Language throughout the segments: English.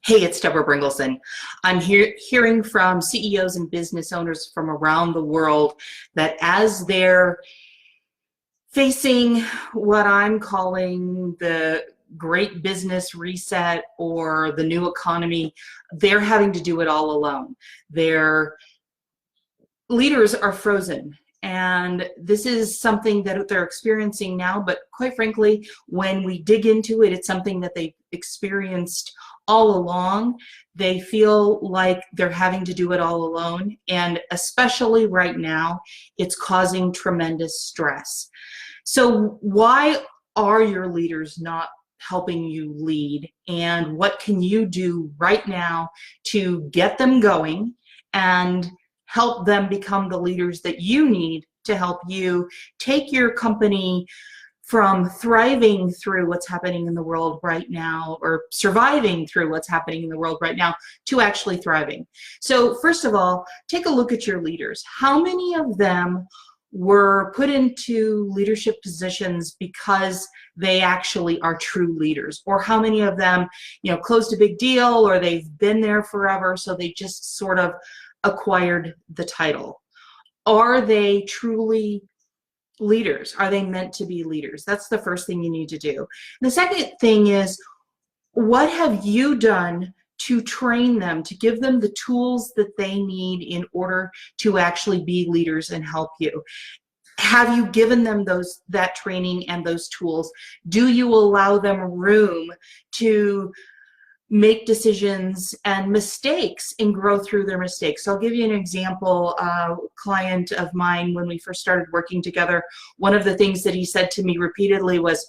Hey, it's Deberah Bringelson. I'm hearing from CEOs and business owners from around the world that as they're facing what I'm calling the great business reset or the new economy, they're having to do it all alone. Their leaders are frozen. And this is something that they're experiencing now, but quite frankly, when we dig into it, it's something that they've experienced all along. They feel like they're having to do it all alone, and especially right now, it's causing tremendous stress. So why are your leaders not helping you lead, and what can you do right now to get them going and help them become the leaders that you need to help you take your company from thriving through what's happening in the world right now, or surviving through what's happening in the world right now, to actually thriving. So first of all, take a look at your leaders. How many of them were put into leadership positions because they actually are true leaders? Or how many of them, closed a big deal, or they've been there forever, so they just sort of acquired the title? Are they truly leaders? Are they meant to be leaders? That's the first thing you need to do. The second thing is, what have you done to train them, to give them the tools that they need in order to actually be leaders and help you? Have you given them that training and those tools? Do you allow them room to make decisions and mistakes and grow through their mistakes? So I'll give you an example. A client of mine, when we first started working together, one of the things that he said to me repeatedly was,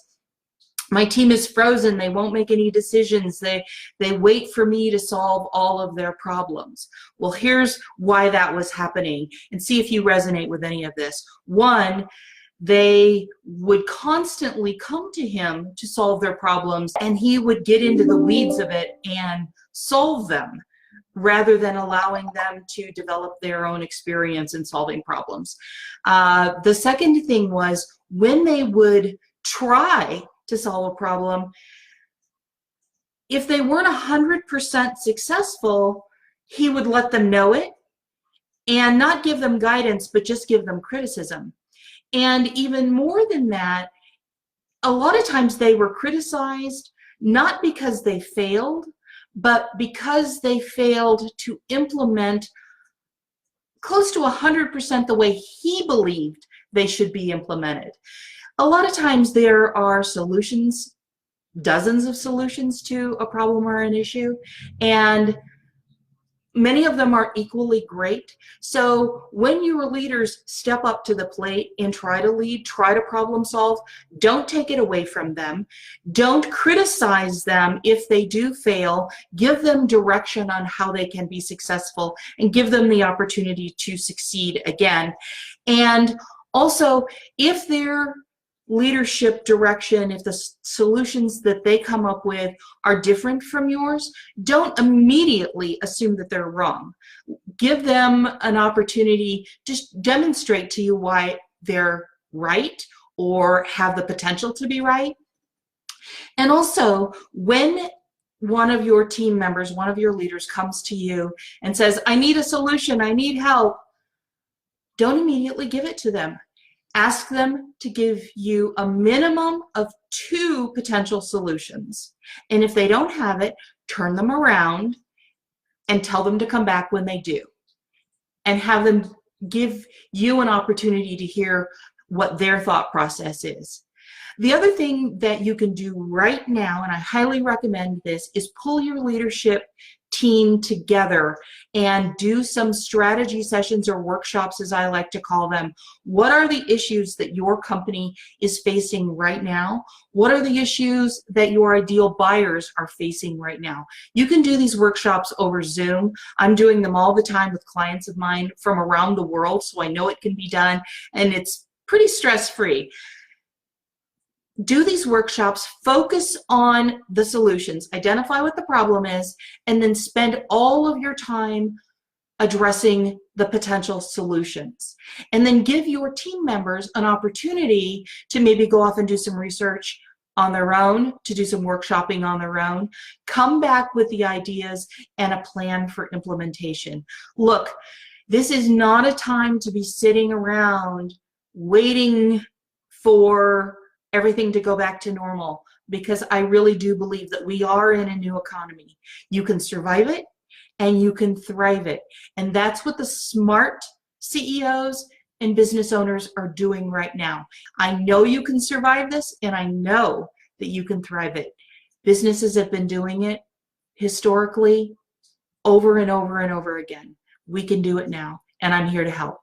my team is frozen. They won't make any decisions. They wait for me to solve all of their problems. Well, here's why that was happening, and see if you resonate with any of this. One, they would constantly come to him to solve their problems, and he would get into the weeds of it and solve them rather than allowing them to develop their own experience in solving problems. The second thing was, when they would try to solve a problem, if they weren't 100% successful, he would let them know it and not give them guidance, but just give them criticism. And even more than that, a lot of times they were criticized not because they failed, but because they failed to implement close to 100% the way he believed they should be implemented. A lot of times there are solutions, dozens of solutions to a problem or an issue, and many of them are equally great. So when your leaders step up to the plate and try to lead, try to problem solve, don't take it away from them. Don't criticize them if they do fail. Give them direction on how they can be successful, and give them the opportunity to succeed again. And also, if their leadership direction, if the solutions that they come up with are different from yours, don't immediately assume that they're wrong. Give them an opportunity to demonstrate to you why they're right or have the potential to be right. And also, when one of your team members, one of your leaders comes to you and says, I need a solution, I need help, don't immediately give it to them. Ask them to give you a minimum of 2 potential solutions. And if they don't have it, turn them around and tell them to come back when they do. And have them give you an opportunity to hear what their thought process is. The other thing that you can do right now, and I highly recommend this, is pull your leadership team together and do some strategy sessions or workshops, as I like to call them. What are the issues that your company is facing right now? What are the issues that your ideal buyers are facing right now? You can do these workshops over Zoom. I'm doing them all the time with clients of mine from around the world, so I know it can be done, and it's pretty stress-free. Do these workshops, focus on the solutions, identify what the problem is, and then spend all of your time addressing the potential solutions. And then give your team members an opportunity to maybe go off and do some research on their own, to do some workshopping on their own. Come back with the ideas and a plan for implementation. Look, this is not a time to be sitting around waiting for everything to go back to normal, because I really do believe that we are in a new economy. You can survive it and you can thrive it. And that's what the smart CEOs and business owners are doing right now. I know you can survive this, and I know that you can thrive it. Businesses have been doing it historically over and over and over again. We can do it now, and I'm here to help.